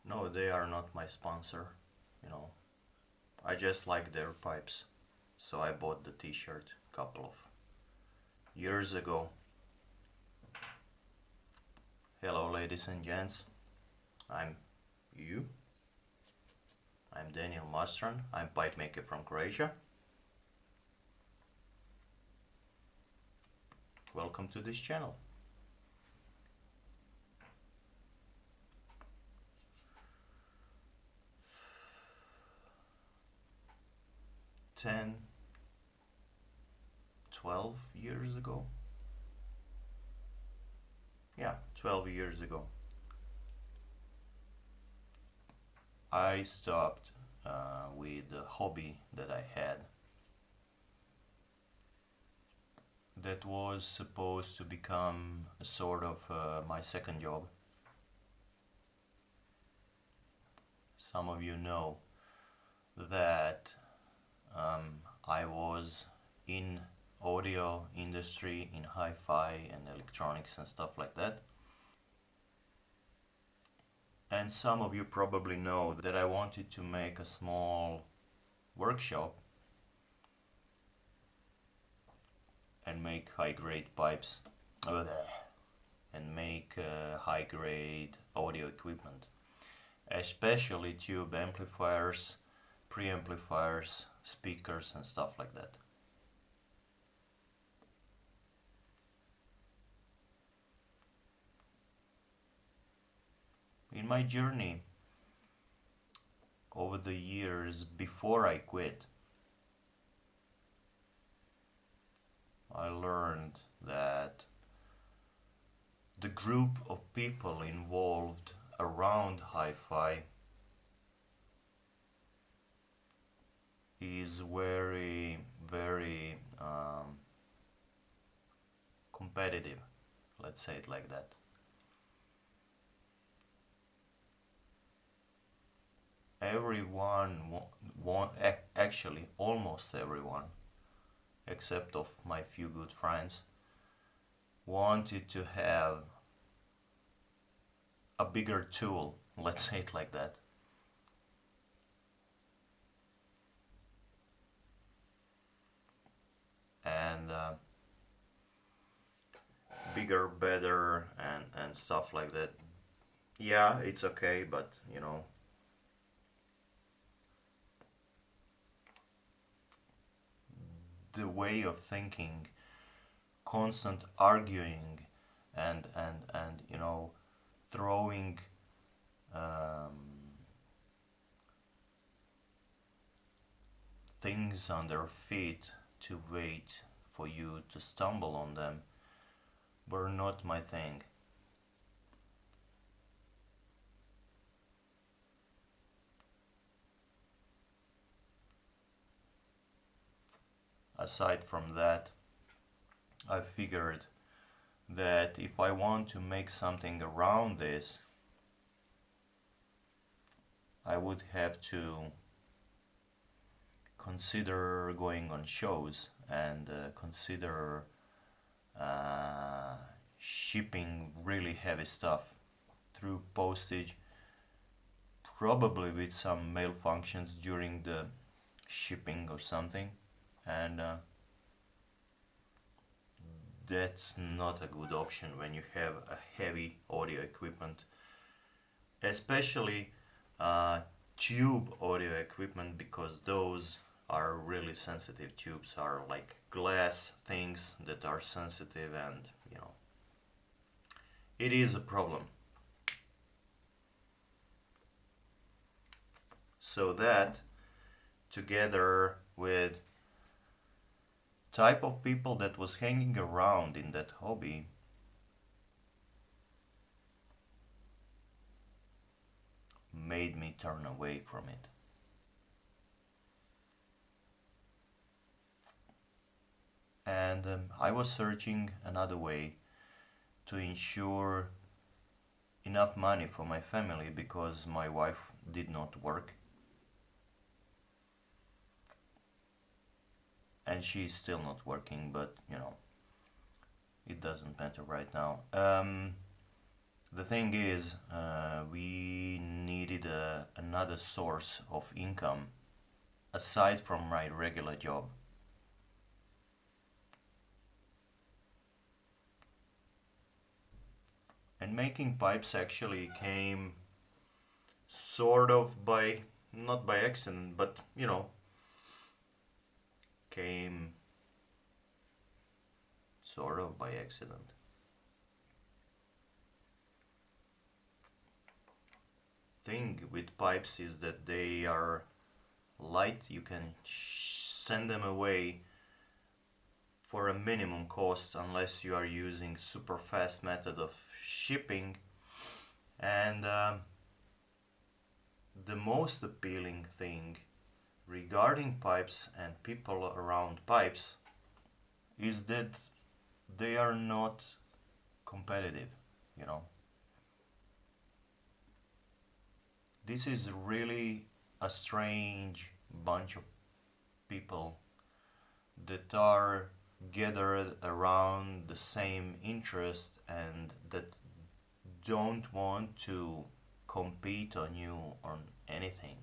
No, they are not my sponsor, you know. I just like their pipes. So I bought the t-shirt a couple of years ago. Hello ladies and gents. I'm you. I'm Daniel Mastran. I'm pipe maker from Croatia. Welcome to this channel. Ten, 12 years ago. Yeah, 12 years ago. I stopped with the hobby that I had that was supposed to become a sort of my second job. Some of you know that I was in audio industry, in hi-fi and electronics and stuff like that. And some of you probably know that I wanted to make a small workshop and make high-grade pipes and make high-grade audio equipment, especially tube amplifiers, preamplifiers, speakers and stuff like that. In my journey over the years before I quit, I learned that the group of people involved around hi-fi is very, very competitive, let's say it like that. Everyone, actually almost everyone, except of my few good friends, wanted to have a bigger tool, let's say it like that. And bigger, better, and stuff like that. Yeah, it's okay, but you know, the way of thinking, constant arguing, and you know, throwing things on their feet to wait for you to stumble on them were not my thing. Aside from that, I figured that if I want to make something around this, I would have to consider going on shows and consider shipping really heavy stuff through postage, probably with some malfunctions during the shipping or something, and that's not a good option when you have a heavy audio equipment, especially tube audio equipment, because those are really sensitive. Tubes are like glass things that are sensitive, and you know, it is a problem. So that, together with type of people that was hanging around in that hobby, made me turn away from it. And I was searching another way to ensure enough money for my family, because my wife did not work and she's still not working, but you know, it doesn't matter right now. The thing is, we needed another source of income aside from my regular job. And making pipes actually came sort of by, not by accident, but came sort of by accident. Thing with pipes is that they are light. You can send them away for a minimum cost unless you are using super fast method of shipping. And the most appealing thing regarding pipes and people around pipes is that they are not competitive, you know. This is really a strange bunch of people that are gathered around the same interest and that don't want to compete on you on anything.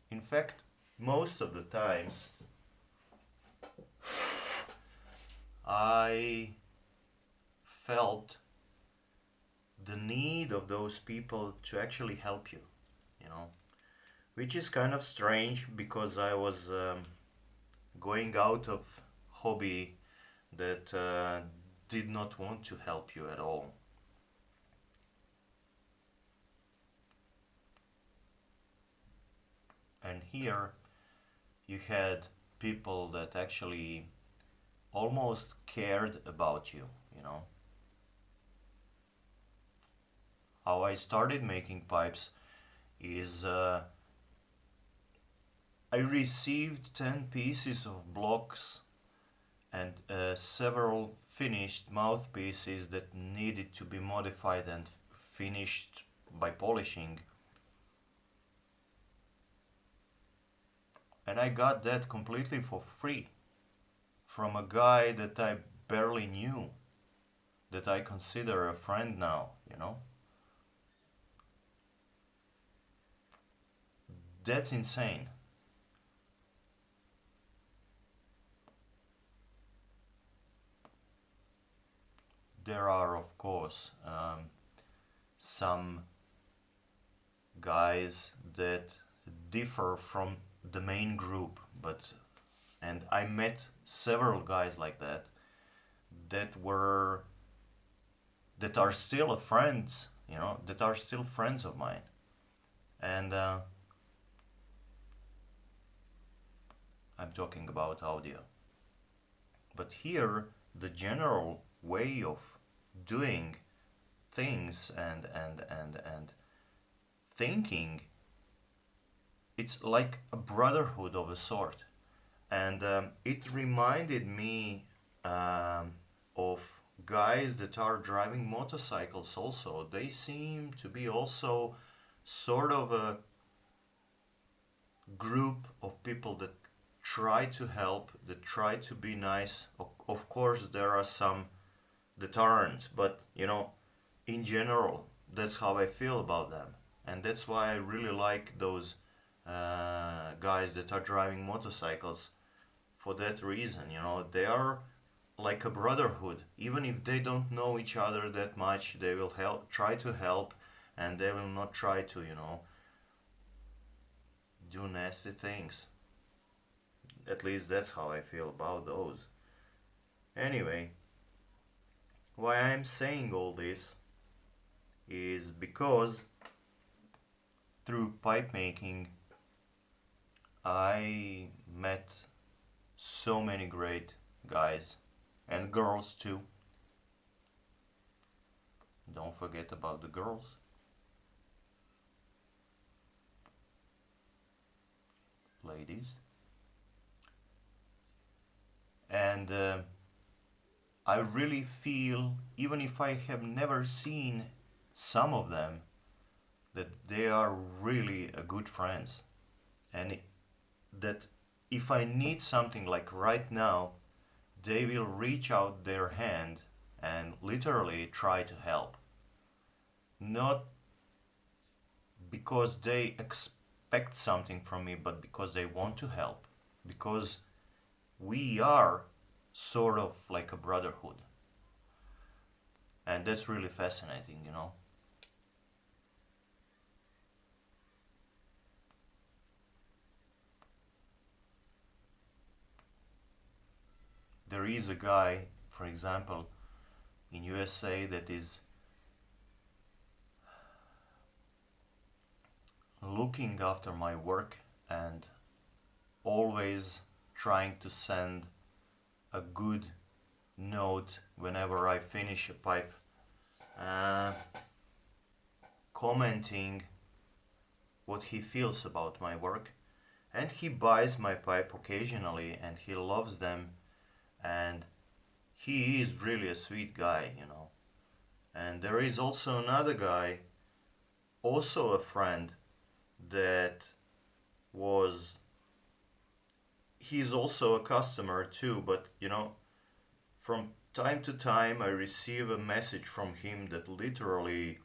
In fact, most of the times I felt the need of those people to actually help you, you know, which is kind of strange because I was going out of hobby that did not want to help you at all. And here you had people that actually almost cared about you, you know. How I started making pipes is I received 10 pieces of blocks and several finished mouthpieces that needed to be modified and finished by polishing. And I got that completely for free from a guy that I barely knew, that I consider a friend now, you know. That's insane. There are, of course, some guys that differ from the main group, but and I met several guys like that that were that are still friends, you know, that are still friends of mine, and I'm talking about audio. But here, the general way of doing things and thinking, it's like a brotherhood of a sort. And it reminded me of guys that are driving motorcycles also. They seem to be also sort of a group of people that try to help, that try to be nice. Of course, there are some that aren't, but in general, that's how I feel about them. And that's why I really like those guys that are driving motorcycles for that reason. They are like a brotherhood. Even if they don't know each other that much, they will try to help, and they will not try to, do nasty things. At least that's how I feel about those. Anyway, why I'm saying all this is because through pipe making I met so many great guys and girls too. Don't forget about the girls. Ladies. And I really feel, even if I have never seen some of them, that they are really a good friends. And that if I need something like right now, they will reach out their hand and literally try to help. Not because they expect something from me, but because they want to help. Because we are sort of like a brotherhood. And that's really fascinating, you know. There is a guy, for example, in USA that is looking after my work and always trying to send a good note whenever I finish a pipe, uh, commenting what he feels about my work. And he buys my pipe occasionally and he loves them, and he is really a sweet guy, you know. And there is also another guy, also a friend, that was, he's also a customer too, but you know, from time to time I receive a message from him that literally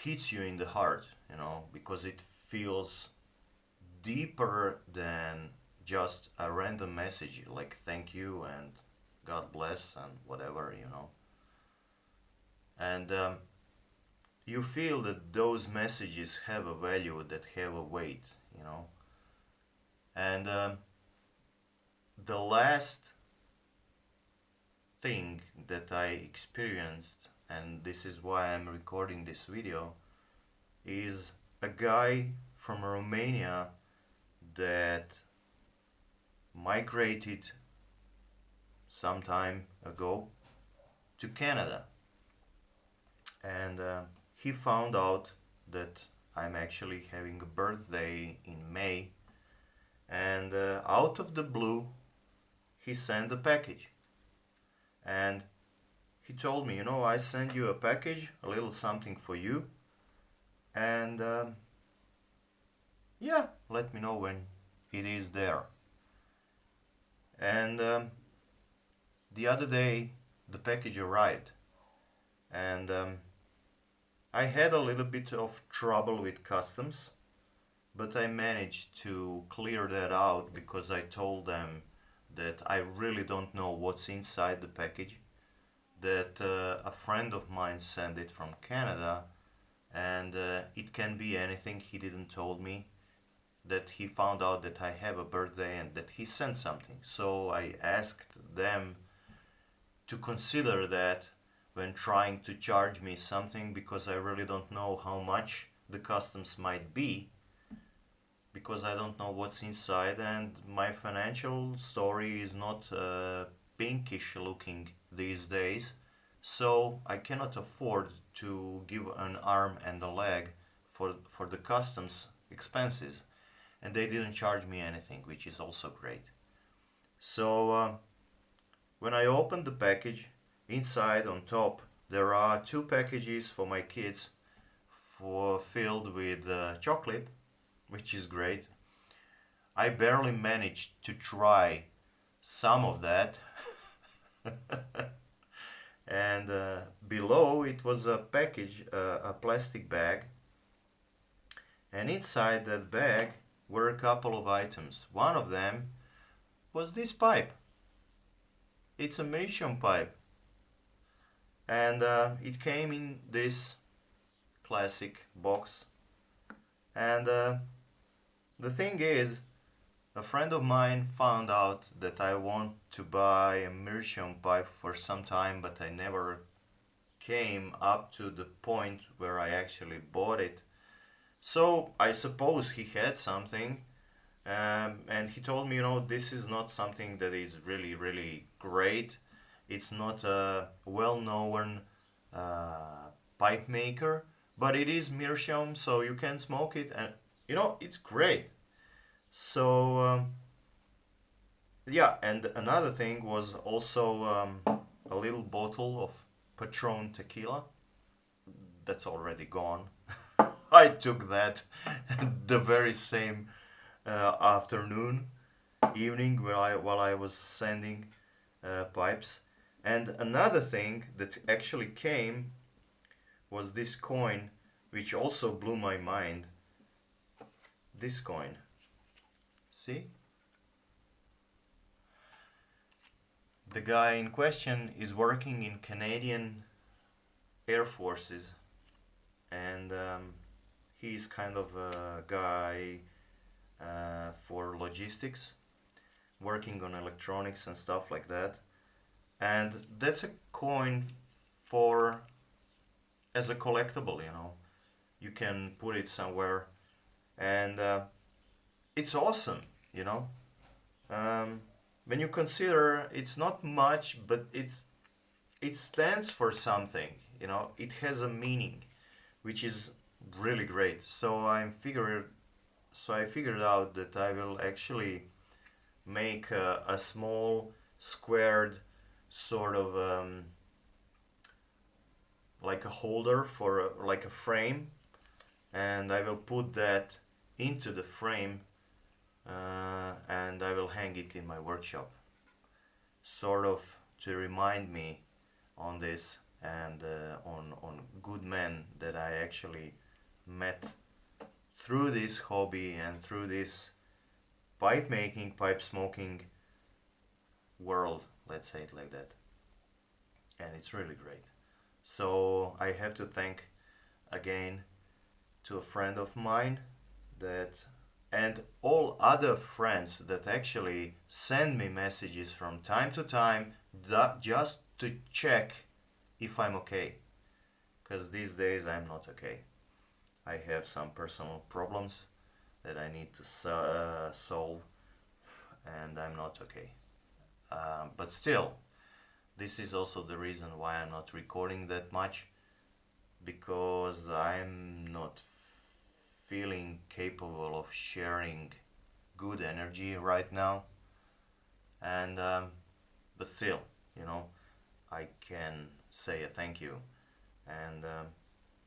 hits you in the heart, you know, because it feels deeper than just a random message like thank you and God bless and whatever, you know. And you feel that those messages have a value, that have a weight, you know. And the last thing that I experienced, and this is why I'm recording this video, is a guy from Romania that migrated some time ago to Canada. And he found out that I'm actually having a birthday in May, and out of the blue he sent a package. And he told me, you know, I send you a package, a little something for you, and yeah, let me know when it is there. And the other day the package arrived, and I had a little bit of trouble with customs, but I managed to clear that out because I told them that I really don't know what's inside the package, that a friend of mine sent it from Canada, and it can be anything. He didn't told me that he found out that I have a birthday and that he sent something. So I asked them to consider that when trying to charge me something, because I really don't know how much the customs might be, because I don't know what's inside, and my financial story is not pinkish looking these days, so I cannot afford to give an arm and a leg for the customs expenses, and they didn't charge me anything, which is also great. So when I opened the package, inside on top there are two packages for my kids, for filled with chocolate, which is great. I barely managed to try some of that. And below it was a package, a plastic bag, and inside that bag were a couple of items. One of them was this pipe. It's a meerschaum pipe, and it came in this classic box. And the thing is, a friend of mine found out that I want to buy a meerschaum pipe for some time, but I never came up to the point where I actually bought it. So I suppose he had something, and he told me, you know, this is not something that is really, really great. It's not a well-known pipe maker, but it is meerschaum, so you can smoke it, and you know, it's great. So yeah, and another thing was also a little bottle of Patron tequila that's already gone. I took that the very same afternoon, evening while I was sanding pipes. And another thing that actually came was this coin, which also blew my mind. This coin. See? The guy in question is working in Canadian Air Forces, and he's kind of a guy for logistics, working on electronics and stuff like that. And that's a coin for as a collectible, you know. You can put it somewhere, and it's awesome, you know. Um, when you consider it's not much, but it stands for something, you know. It has a meaning, which is really great. So I figured out that I will actually make a small squared sort of like a holder for like a frame, and I will put that into the frame, and I will hang it in my workshop, sort of to remind me on this and on good men that I actually met through this hobby and through this pipe making, pipe smoking world, let's say it like that. And it's really great. So I have to thank again to a friend of mine that and all other friends that actually send me messages from time to time just to check if I'm okay. Because these days I'm not okay. I have some personal problems that I need to solve, and I'm not okay. But still, this is also the reason why I'm not recording that much, because I'm not feeling capable of sharing good energy right now. And but still, you know, I can say a thank you. And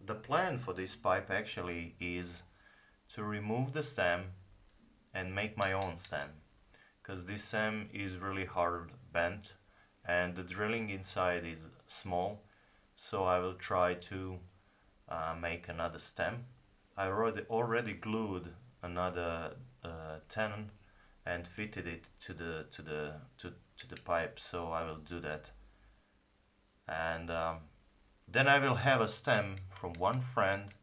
the plan for this pipe actually is to remove the stem and make my own stem, because this stem is really hard bent and the drilling inside is small, so I will try to make another stem. I already glued another tenon and fitted it to the pipe, so I will do that. And then I will have a stem from one friend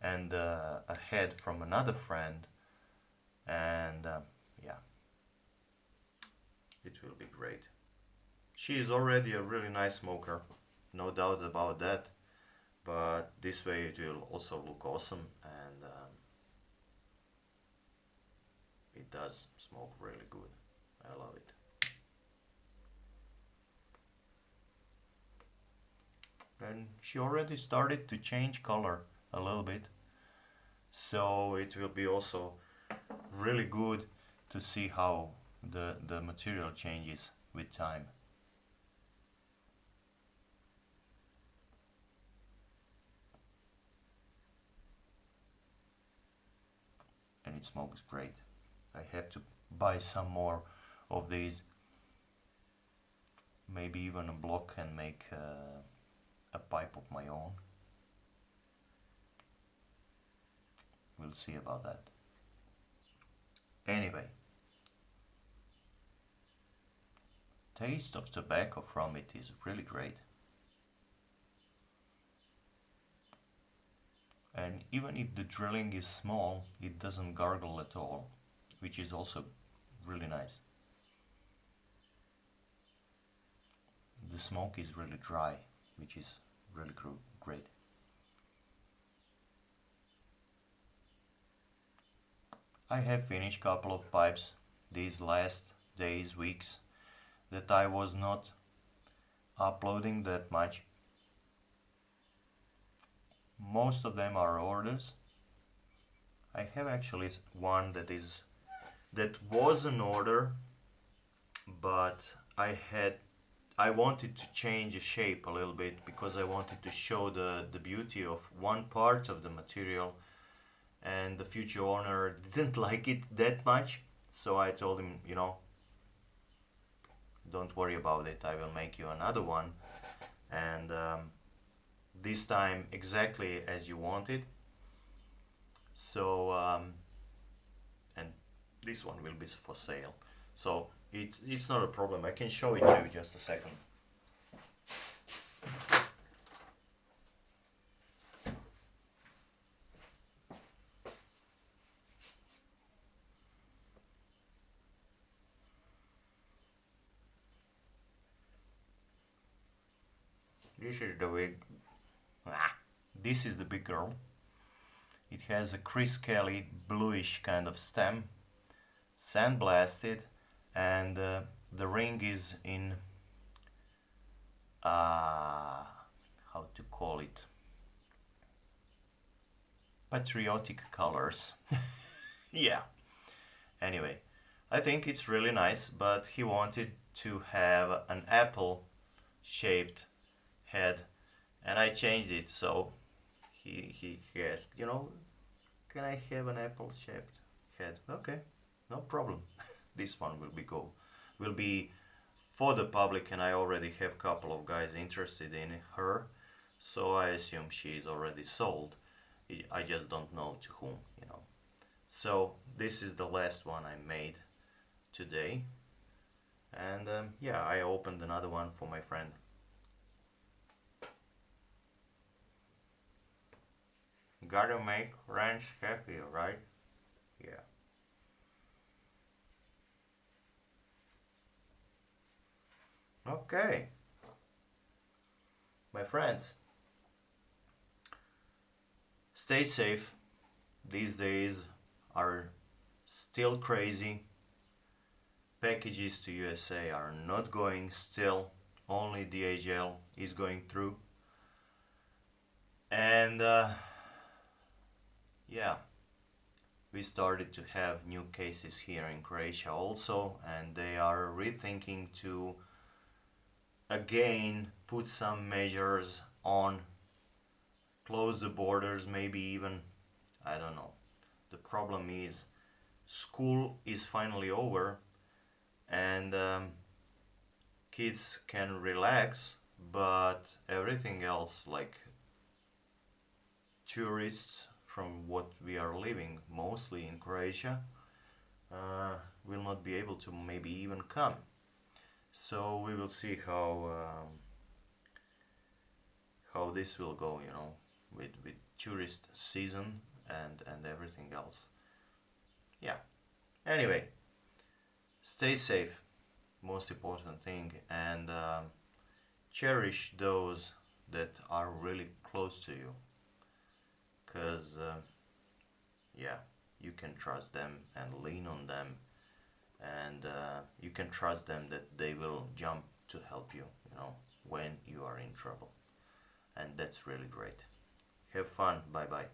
and a head from another friend, and yeah, it will be great. She is already a really nice smoker, no doubt about that, but this way it will also look awesome, and it does smoke really good. I love it. And she already started to change color a little bit, so it will be also really good to see how the material changes with time. And it smokes great. I have to buy some more of these, maybe even a block, and make a pipe of my own. We'll see about that. Anyway, taste of tobacco from it is really great. And even if the drilling is small, it doesn't gargle at all, which is also really nice. The smoke is really dry, which is really great. I have finished a couple of pipes these last days, weeks, that I was not uploading that much. Most of them are orders. I have actually one that was an order, but I wanted to change the shape a little bit because I wanted to show the beauty of one part of the material, and the future owner didn't like it that much, So I told him, you know, don't worry about it, I will make you another one, and this time exactly as you wanted. So and this one will be for sale. So it's not a problem. I can show it to you just a second. This is the big. This is the big girl. It has a Chris Kelly bluish kind of stem, sandblasted, and the ring is in how to call it, patriotic colors. Yeah. Anyway, I think it's really nice, but he wanted to have an apple shaped head, and I changed it. So he asked, you know, can I have an apple shaped head? Okay, no problem. This one will be for the public, and I already have a couple of guys interested in her, so I assume she is already sold. I just don't know to whom, you know. So this is the last one I made today, and yeah, I opened another one for my friend. Gotta make Ranch happy, right? Yeah. Okay, my friends, stay safe. These days are still crazy. Packages to USA are not going still. Only DHL is going through. And yeah, we started to have new cases here in Croatia also, and they are rethinking to again put some measures on, close the borders, maybe even, I don't know. The problem is school is finally over, and kids can relax, but everything else, like tourists from what we are living mostly in Croatia, will not be able to maybe even come. So we will see how this will go, you know, with tourist season and everything else. Yeah. Anyway, stay safe, most important thing, and cherish those that are really close to you, because yeah, you can trust them and lean on them, and you can trust them that they will jump to help you, you know, when you are in trouble, and that's really great. Have fun. Bye bye.